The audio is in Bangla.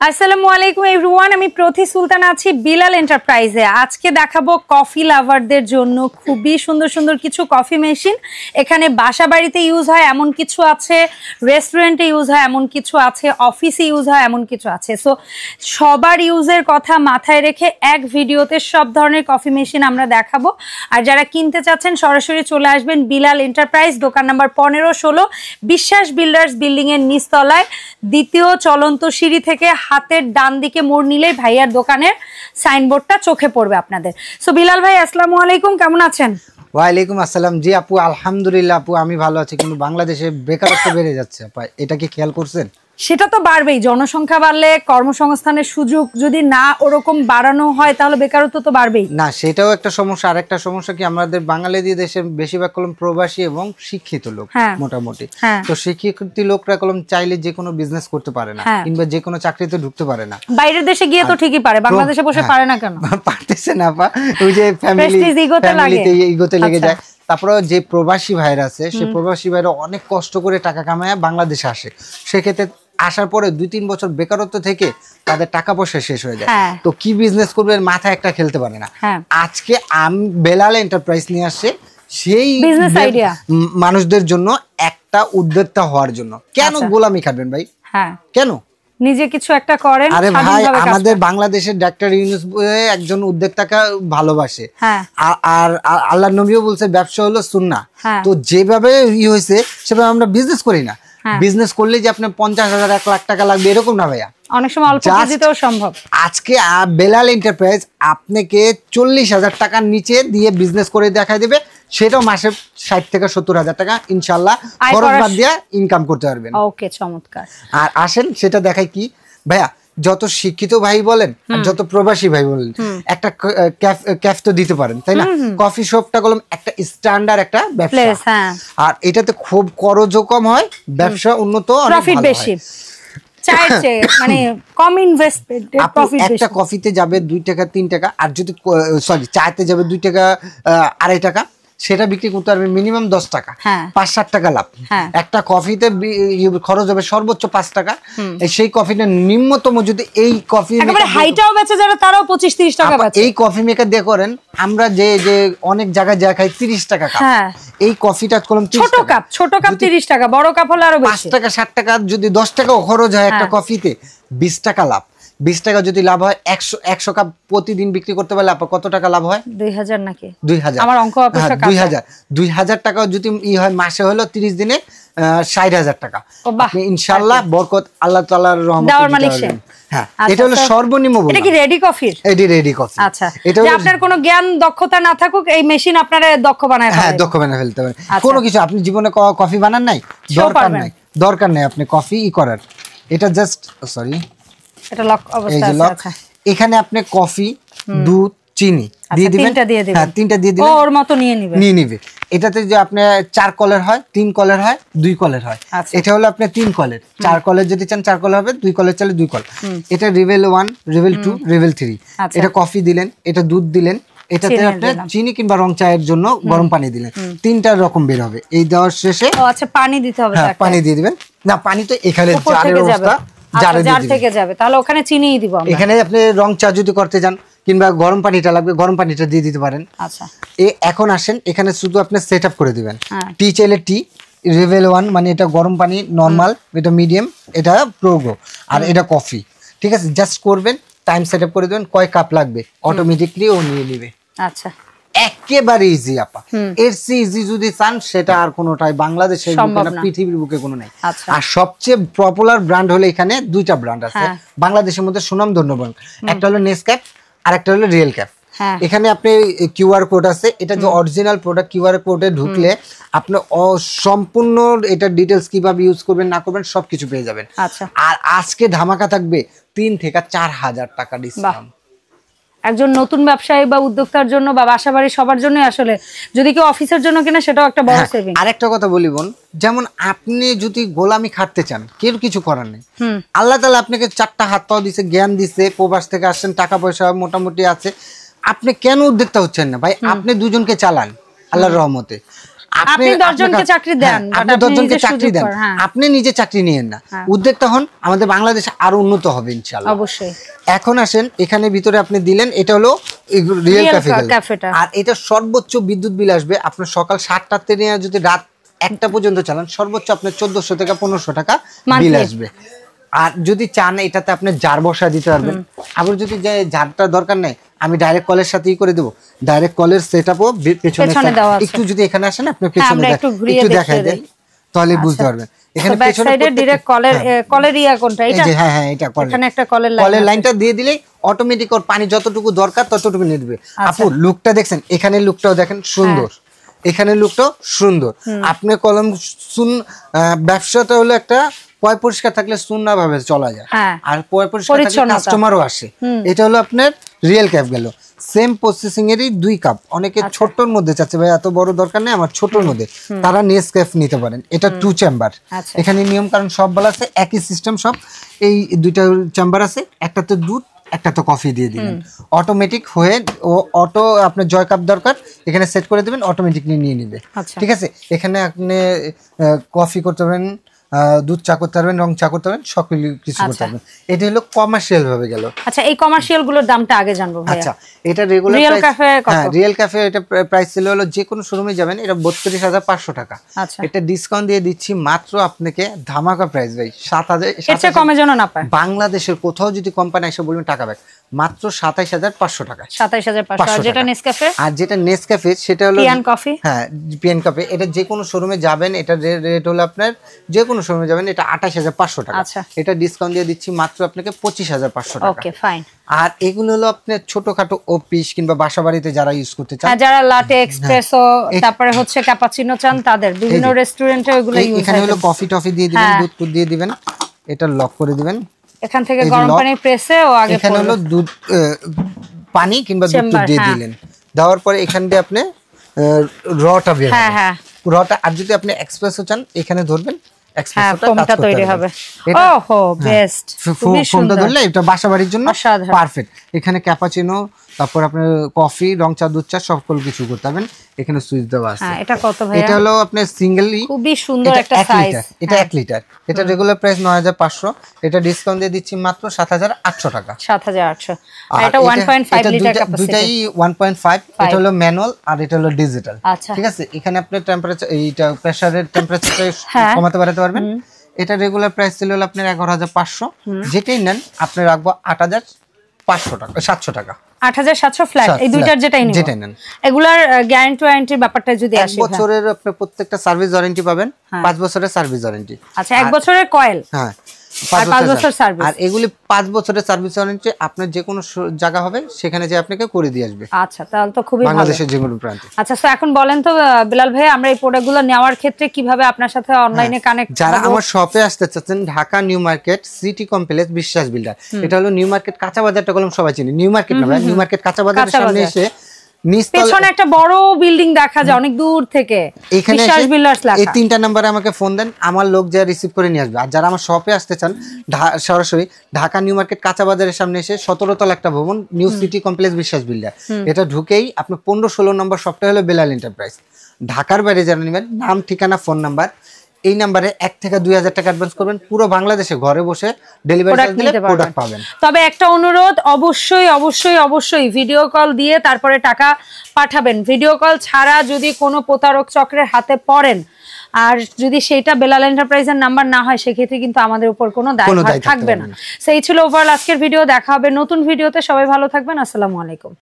আসসালামু আলাইকুম এভরিওয়ান, আমি প্রতি সুলতান আছি বিলাল এন্টারপ্রাইজে। আজকে দেখাবো কফি লাভারদের জন্য খুবই সুন্দর সুন্দর কিছু কফি মেশিন। এখানে বাসা বাড়িতে ইউজ হয় এমন কিছু আছে, রেস্টুরেন্টে ইউজ হয় এমন কিছু আছে, অফিসে ইউজ হয় এমন কিছু আছে। সো সবার ইউজের কথা মাথায় রেখে এক ভিডিওতে সব ধরনের কফি মেশিন আমরা দেখাবো। আর যারা কিনতে চাচ্ছেন সরাসরি চলে আসবেন বিলাল এন্টারপ্রাইজ, দোকান নাম্বার 15-16, বিশ্বাস বিল্ডার্স বিল্ডিং এর নিচতলায়, দ্বিতীয় চলন্ত সিঁড়ি থেকে হাতের ডান দিকে মোড় নিলেই ভাইয়ার দোকানের সাইনবোর্ডটা চোখে পড়বে আপনাদের। সো বিলাল ভাই, আসসালামু আলাইকুম, কেমন আছেন? ওয়ালাইকুম আসসালাম। জি আপু, আলহামদুলিল্লাহ আপু, আমি ভালো আছি। কিন্তু বাংলাদেশে বেকারত্ব বেড়ে যাচ্ছে আপা, এটা কি খেয়াল করছেন? সেটা তো বাড়বেই, জনসংখ্যা বাড়লে কর্মসংস্থানের সুযোগ যদি না ওরকম বাড়ানো হয় তাহলে বেকারত্ব তো বাড়বেই। না, সেটাও একটা সমস্যা। আর একটা সমস্যা কি, আমাদের বাঙালি দেশের বেশিরভাগ কলম প্রবাসী এবং শিক্ষিত লোক মোটামুটি। তো শিক্ষিত লোকরা কলম চাইলে যে কোনো বিজনেস করতে পারে না, কিংবা যে কোনো চাকরিতে ঢুকতে পারে না। বাইরের দেশে গিয়ে তো ঠিকই পারে, বাংলাদেশে বসে পারে না কেন? পারতেছে না আপা, ওই যে ফ্যামিলিতে ইগোতে লেগে যায়। তারপরে যে প্রবাসী ভাইরা আছে, সেই প্রবাসী ভাইরা অনেক কষ্ট করে টাকা কামায় বাংলাদেশে আসে। সেক্ষেত্রে আসার পরে 2-3 বছর বেকারত্ব থেকে তাদের টাকা পয়সা শেষ হয়ে যায়। তো কি বিজনেস করবে মাথায় একটা খেলতে পারে না। আজকে আমি বেলাল এন্টারপ্রাইজ নিয়ে আসছে সেই বিজনেস আইডিয়া মানুষদের জন্য, একটা উদ্যোক্তা হওয়ার জন্য। কেন গোলামি খাটবেন ভাই? কেন নিজে কিছু একটা করেন? আরে ভাই, আমাদের বাংলাদেশের ডাক্তার ইউনূস একজন উদ্যোক্তাকে ভালোবাসে। আর আল্লাহর নবীও বলছে ব্যবসা হলো সুন্নাহ। তো যেভাবে হয়েছে সেভাবে আমরা বিজনেস করি না। বিজনেস করলে যে আপনার 50,000 1 লাখ টাকা লাগবে এরকম না ভাইয়া, অনেক সময় অল্প পুঁজিতেও সম্ভব। আজকে বেলাল এন্টারপ্রাইজ আপনাকে 40,000 টাকার নিচে দিয়ে বিজনেস করে দেখাই দেবে, সেটাও মাসে 60 থেকে 70,000 টাকা ইনশাআল্লাহ খরচ বাদ দিয়ে ইনকাম করতে পারবেন। ওকে, চমৎকার। আর আসেন সেটা দেখাই কি ভাইয়া, যত শিক্ষিত ভাই বলেন আর যত প্রবাসী ভাই বলেন, একটা ক্যাফ তো দিতে পারেন, তাই না? কফি শপটা কলম একটা স্ট্যান্ডার্ড একটা ব্যবসা। আর এটাতে খুব খরচও কম হয়, ব্যবসা উন্নত, প্রফিট বেশি, মানে কম ইনভেস্টমেন্টে প্রফিট বেশি। একটা কফিতে যাবে 2 টাকা 3 টাকা, আর যদি চাতে যাবে 2 টাকা 2.5 টাকা, সেটা বিক্রি করতে পারবে মিনিমাম 10 টাকা, 5-7 টাকা লাভ। একটা কফিতে খরচ হবে সর্বোচ্চ 5 টাকা। সেই কফিটা নিম্নতম যদি এই কফি হাইটাও বেচে যারা, তারাও 25-30 টাকা বেচে। এই কফি মেকার দিয়ে করেন, আমরা যে অনেক জায়গায় যা খাই 30 টাকা কাপ, এই কফিটা কলম ছোট কাপ 30 টাকা, বড় কাপ হলে আরো বেশি, 5 টাকা 7 টাকা। যদি 10 টাকাও খরচ হয় একটা কফিতে, 20 টাকা লাভ। 20 টাকা যদি লাভ হয়, 100 কাপ প্রতিদিন বিক্রি করতে পারলে আপনার কত টাকা লাভ হয়? 2000 নাকি? 2000। আমার অঙ্ক অপেক্ষা 2000 টাকা যদি হয়, মাসে হলো 30 দিনে 60,000 টাকা। আপনি ইনশাআল্লাহ বরকত আল্লাহ তাআলার রহমতে। হ্যাঁ, এটা হলো সর্বনিম্ন। এটা কি রেডি কফি? এটি রেডি কফি। আচ্ছা, এটা আপনার কোনো জ্ঞান দক্ষতা না থাকুক, এই মেশিন আপনারা দক্ষ বানায় ফেলবে। হ্যাঁ, দক্ষ বানায় ফেলতে পারেন। কোনো কিছু আপনি জীবনে কফি বানান নাই, দরকার নাই আপনি কফি করার। এটা জাস্ট এটা লক অবস্থা আছে। এখানে আপনি কফি, দুধ, চিনি দিয়ে দিবেন। তিনটা দিয়ে দিবেন, ওর মতো নিয়ে নিবে। এটাতে যে আপনি 4 কলের হয়, 3 কলের হয়, 2 কলের হয়। এটা হলো আপনি 3 কলের। 4 কলের যদি চান 4 কল হবে, 2 কলের চাইলে 2 কল। এটা লেভেল 1, লেভেল 2, লেভেল 3। এটা কফি দিলেন, এটা দুধ দিলেন, এটাতে আপনি চিনি কিংবা রং চায়ের জন্য গরম পানি দিলেন, 3টা রকম বের হবে। এই দেওয়ার শেষে পানি দিতে হবে। পানি দিয়ে দিবেন। না, পানি তো এখানে জারের অবস্থা, জার থেকে যাবে, তাহলে ওখানে চিনিই দিব আমরা। এখানে আপনি রং চা যদি করতে যান কিংবা গরম পানিটা লাগবে, গরম পানিটা দিয়ে দিতে পারেন। আচ্ছা, এখন আসেন, এখানে শুধু আপনি সেটআপ করে দিবেন। টি চাইলে টি, লেভেল 1 মানে এটা গরম পানি, নরমাল এটা মিডিয়াম, এটা প্রোগো, আর এটা কফি। ঠিক আছে, জাস্ট করবেন, টাইম সেটআপ করে দিবেন, কয় কাপ লাগবে অটোমেটিকলি ও নিয়ে নেবে। আচ্ছা, একেবারে ইজি আপা। এর চেয়ে ইজি যদি চান, সেটা আর কোনোটাই বাংলাদেশের বুকে না, পৃথিবীর বুকে কোনো নাই। আর সবচেয়ে পপুলার ব্র্যান্ড হলো, এখানে 2টা ব্র্যান্ড আছে বাংলাদেশের মধ্যে সুনামধন্য ব্র্যান্ড। একটা হলো নেসক্যাফ আর একটা হলো রিয়েল ক্যাফ। এখানে আপনি কিউআর কোড আছে, এটা যে অরিজিনাল প্রোডাক্ট, কিউআর কোডে ঢুকলে আপনি সম্পূর্ণ এটা ডিটেলস কিভাবে ইউজ করবেন না করবেন সবকিছু পেয়ে যাবেন। আর আজকে ধামাকা থাকবে 3 থেকে 4,000 টাকা ডিসকাউন্ট। একজন নতুন ব্যবসায়ী বা উদ্যোক্তার জন্য বা বাসাবাড়ি সবার জন্য, আসলে যদি কেউ অফিসের জন্য কিনা সেটাও একটা বড় সেভিং। আরেকটা কথা বলি বোন, যেমন আপনি যদি গোলামি খাটতে চান, কেউ কিছু করার নেই। আল্লাহ তাআলা আপনাকে 4টা হাত পা দিয়েছে, জ্ঞান দিয়েছে, প্রবাস থেকে আসছেন, টাকা পয়সা মোটামুটি আছে, আপনি কেন উদ্যোক্তা হচ্ছেন না ভাই? আপনি দুজনকে চালান আল্লাহর রহমতে। আপনি 10 জনকে চাকরি দেন, আপনি 10 জনকে চাকরি দেন, আপনি নিজে চাকরি নিয়েন না। উদ্যোক্তা হন, আমাদের বাংলাদেশ আরো উন্নত হবে ইনশাআল্লাহ। অবশ্যই। এখন আসেন, এখানে ভিতরে আপনি দিলেন, এটা হলো রিয়েল ক্যাফে, আর এটা সর্বোচ্চ বিদ্যুৎ বিল আসবে আপনার সকাল 7টা থেকে যদি রাত 1টা পর্যন্ত চালান, সর্বোচ্চ আপনার 1400 থেকে 1500 টাকা বিল আসবে। আর যদি চান এটাতে আপনি জার বসা দিতে পারবেন। আবার যদি জারটা দরকার নেই, আমি ডাইরেক্ট কলের সাথেই করে দেব। ডাইরেক্ট কলের সেটআপও পেছনে একটু যদি এখানে আসেন, আপনি পেছনে একটু দেখাই দেন, তাহলে বুঝতে পারবেন। এখানে পেছনে সাইডে ডাইরেক্ট কলের ইয়া কোনটা? এটা হ্যাঁ এটা কলের। এখানে একটা কলের লাইনটা দিয়ে দিলে অটোমেটিক ওর পানি যতটুকু দরকার ততটুকু নিয়ে দিবে। আপু লুকটা দেখছেন, এখানে লুকটাও দেখেন সুন্দর, এখানে লুকটাও সুন্দর। আপনি কলম ব্যবসাটা হলো একটা পয় পরিষ্কার থাকলে সুন্দর ভাবে চলা যায়, আর পয় পরিষ্কার থাকলে কাস্টমারও আসে। এটা হলো আপনার রিয়েল ক্যাপ গেল। সেম প্রসেসিং এরই 2 কাপ। অনেকে ছোটর মধ্যে চাচ্ছে ভাই এত বড় দরকার নেই আমার, ছোটর মধ্যে, তারা নেসক্যাফে নিতে পারেন। এটা 2 চেম্বার। এখানে নিয়ম কারণ সব বলা আছে, একই সিস্টেম সব। এই 2টা চেম্বার আছে, একটাতে দুধ, একটা তো কফি দিয়ে দিবেন, অটোমেটিক হয়ে ও অটো আপনার জয় কাপ দরকার এখানে সেট করে দিবেন, অটোমেটিকলি নিয়ে নিবে। ঠিক আছে, এখানে আপনি কফি করতে পারবেন, দুধ চা করতে পারবেন, রং চা করতে পারবেন, সকল কিছু করতে পারবেন। এটা হলো কমার্শিয়াল ভাবে গেল। আচ্ছা, এই কমার্শিয়াল গুলোর দামটা আগে জানবো ভাই। আচ্ছা, এটা রেগুলার প্রাইস, হ্যাঁ রিয়েল ক্যাফে এটা প্রাইস ছিল হলো যে কোনো শোরুমে যাবেন এটা 32,500 টাকা। এটা ডিসকাউন্ট দিয়ে দিচ্ছি মাত্র আপনাকে ধামাকা প্রাইস ভাই, 7,000। এর চেয়ে কমে যেন না পায়। বাংলাদেশের কোথাও যদি কোম্পানি এসে বলবেন টাকা ব্যাক, মাত্র 27,500 টাকা। 27,500। আর যেটা নেসক্যাফে, আর যেটা নেসক্যাফে সেটা হলো পিয়ান কফি। হ্যাঁ পিয়ান কফি, এটা যে কোনো শোরুমে যাবেন এটা রেট হলো আপনার, যে কোনো শোরুমে যাবেন এটা 28,500 টাকা। এটা ডিসকাউন্ট দিয়ে দিচ্ছি মাত্র আপনাকে 25,500 টাকা। Okay fine. আর এগুলো হলো আপনার ছোটখাটো অফিস কিংবা বাসা বাড়িতে যারা ইউজ করতে চান, যারা লাটে এক্সপ্রেসো তারপরে হচ্ছে ক্যাপাচিনো চান, তাদের বিভিন্ন রেস্টুরেন্টে ওগুলো ইউজ হয়। এখানে হলো কফি টফি দিয়ে দিবেন, দুধ দিয়ে দিবেন, এটা লক করে দিবেন। এখান থেকে গরম পানি প্রেসে ও আগে এখানে হলো দুধ পানি কিংবা দুধ দিয়ে দিলেন, দেওয়ার পরে এখান দিয়ে আপনি রটা বের হবে, রটা। আর যদি আপনি এক্সপ্রেসো চান এখানে ধরবেন, এক্সপ্রেসোটা তৈরি হবে। ওহো বেস্ট, খুবই সুন্দর। ধরলে এটা বাসা বাড়ির জন্য পারফেক্ট। এখানে ক্যাপাচিনো, তারপর আপনার কফি, রং চা, দুধ চা সকল কিছু করতে পারবেন। এখানে সুইচ দেওয়া আছে। এটা কত ভাই? এটা হলো আপনার সিঙ্গেলি, খুবই সুন্দর একটা সাইজ। এটা 1 লিটার। এটা রেগুলার প্রাইস 9,500, এটা ডিসকাউন্ট দিয়ে দিচ্ছি মাত্র 7,800 টাকা। 7,800। আর এটা 1.5 লিটার ক্যাপাসিটি। দুটাই 1.5। এটা হলো ম্যানুয়াল আর এটা হলো ডিজিটাল। ঠিক আছে, এখানে আপনি টেম্পারেচার, এইটা প্রেসারের টেম্পারেচারটা কমাতে বাড়াতে পারবেন। এটা রেগুলার প্রাইস ছিল হলো আপনার 11,500, যেটাই নেন আপনি রাখবো 8,500 টাকা, 700 টাকা। 8,700 ফ্ল্যাট, এই দুইটার যেটাই নেন। এগুলার গ্যারান্টি ওয়ারেন্টির ব্যাপারটা যদি আসে, 1 বছরের আপনি প্রত্যেকটা সার্ভিস ওয়ারেন্টি পাবেন, 5 বছরের সার্ভিস ওয়ারেন্টি। আচ্ছা, 1 বছরের কয়েল, হ্যাঁ 5 বছর সার্ভিস। আর এগুলি 5 বছরের সার্ভিস ওয়ারেন্টি, আপনার যে কোনো জায়গা হবে সেখানে যে আপনাকে করে দিয়ে আসবে। আচ্ছা, তাহলে তো খুবই ভালো, বাংলাদেশের যে কোনো প্রান্তে। আচ্ছা, তো এখন বলেন তো বিলাল ভাই, আমরা এই প্রোডাক্টগুলো নেওয়ার ক্ষেত্রে কিভাবে আপনার সাথে অনলাইনে কানেক্ট? যারা আমার শপে আসতে চাচ্ছেন, Dhaka new market city complex বিশ্বাস বিল্ডার, এটা হলো নিউ মার্কেট কাঁচা বাজারটা কলম সবাই চিনি, নিউ মার্কেট না ভাই, নিউ মার্কেট কাঁচা বাজারের সামনে এসে পেছনে একটা বড় বিল্ডিং দেখা যায় অনেক দূর থেকে, বিশ্বাস বিল্ডার্স লেখা। এই 3টা নম্বরে আমাকে ফোন দেন, আমার লোক যা রিসিভ করে নিয়ে আসবে। আর যারা আমার শপে আসতে চান, সরাসরি ঢাকা নিউ মার্কেট কাঁচা বাজারের সামনে এসে 17 তলা একটা ভবন, নিউ সিটি কমপ্লেক্স বিশ্বাস বিল্ডার, এটা ঢুকেই আপনি 15-16 নম্বর শপটা হলো বেলাল এন্টারপ্রাইজ। ঢাকার বাইরে যারা নেবেন, নাম, ঠিকানা, ফোন নাম্বার, এই নাম্বারে 1 থেকে 2,000 টাকা অ্যাডভান্স করবেন, পুরো বাংলাদেশে ঘরে বসে ডেলিভারি চার্জ দিলে প্রোডাক্ট পাবেন। তবে একটা অনুরোধ, অবশ্যই ভিডিও কল দিয়ে তারপরে টাকা পাঠাবেন। ভিডিও কল ছাড়া যদি কোনো প্রতারক চক্রের হাতে পড়েন আর যদি সেটা বেলাল এন্টারপ্রাইজের নাম্বার না হয়, সেক্ষেত্রে কিন্তু আমাদের উপর কোনো দায়ভার থাকবে না। সেই ছিল ওভারঅল আজকের ভিডিও। দেখা হবে নতুন ভিডিওতে, সবাই ভালো থাকবেন। আসসালামু আলাইকুম।